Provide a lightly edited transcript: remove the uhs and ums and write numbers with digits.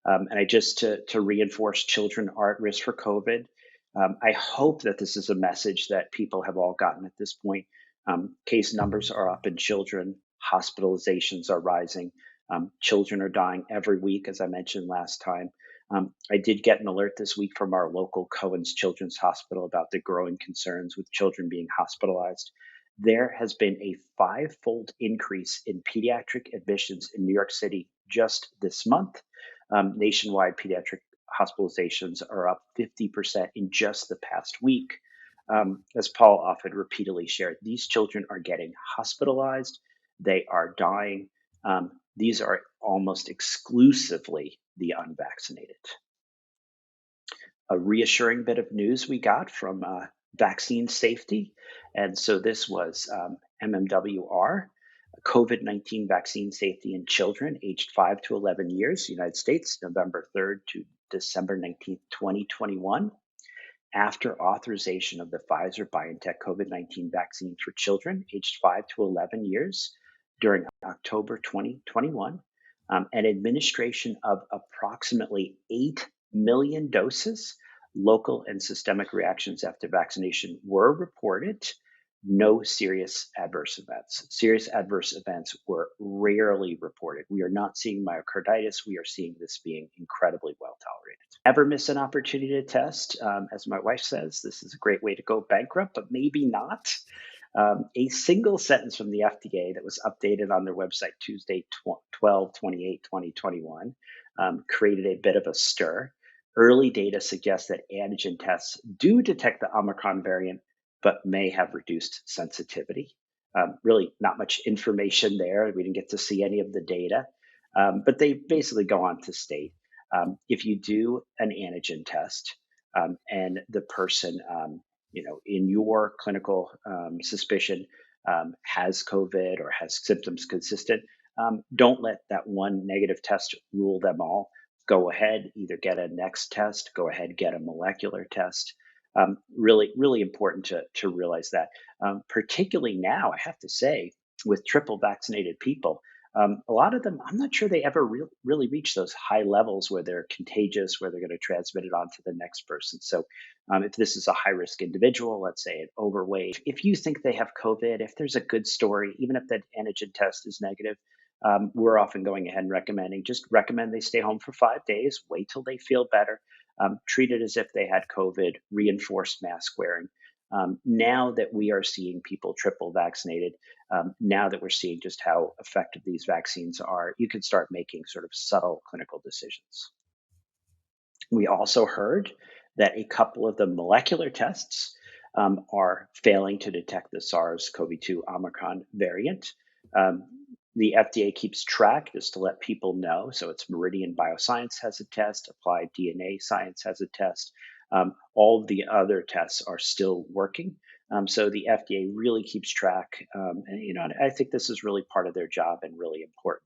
And I just to reinforce children are at risk for COVID. I hope that this is a message that people have all gotten at this point. Case numbers are up in children, hospitalizations are rising, children are dying every week, as I mentioned last time. I did get an alert this week from our local Cohen's Children's Hospital about the growing concerns with children being hospitalized. There has been a five-fold increase in pediatric admissions in New York City just this month. Nationwide pediatric hospitalizations are up 50% in just the past week. As Paul often repeatedly shared, these children are getting hospitalized, they are dying. These are almost exclusively the unvaccinated. A reassuring bit of news we got from vaccine safety. And so this was MMWR, COVID-19 vaccine safety in children aged 5 to 11 years, United States, November 3rd to December 19th, 2021. After authorization of the Pfizer BioNTech COVID-19 vaccine for children aged 5 to 11 years during October 2021, an administration of approximately 8 million doses, local and systemic reactions after vaccination were reported. No serious adverse events. Serious adverse events were rarely reported. We are not seeing myocarditis. We are seeing this being incredibly well tolerated. Never miss an opportunity to test. As my wife says, this is a great way to go bankrupt, but maybe not. A single sentence from the FDA that was updated on their website Tuesday, 12/28/2021, created a bit of a stir. Early data suggests that antigen tests do detect the Omicron variant, but may have reduced sensitivity. Really, not much information there. We didn't get to see any of the data, but they basically go on to state if you do an antigen test and the person, in your clinical suspicion has COVID or has symptoms consistent, don't let that one negative test rule them all. Go ahead, either get a next test, go ahead, get a molecular test. Really, really important to realize that, particularly now, I have to say, with triple vaccinated people, a lot of them, I'm not sure they ever really reach those high levels where they're contagious, where they're going to transmit it on to the next person. So, if this is a high risk individual, let's say an overweight, if you think they have COVID, if there's a good story, even if that antigen test is negative, we're often going ahead and recommend they stay home for 5 days, wait till they feel better, treat it as if they had COVID, reinforced mask wearing. Now that we are seeing people triple vaccinated, now that we're seeing just how effective these vaccines are, you can start making sort of subtle clinical decisions. We also heard that a couple of the molecular tests are failing to detect the SARS-CoV-2 Omicron variant. Um, the FDA keeps track just to let people know. So it's Meridian Bioscience has a test, Applied DNA Science has a test. All of the other tests are still working. So the FDA really keeps track. And I think this is really part of their job and really important.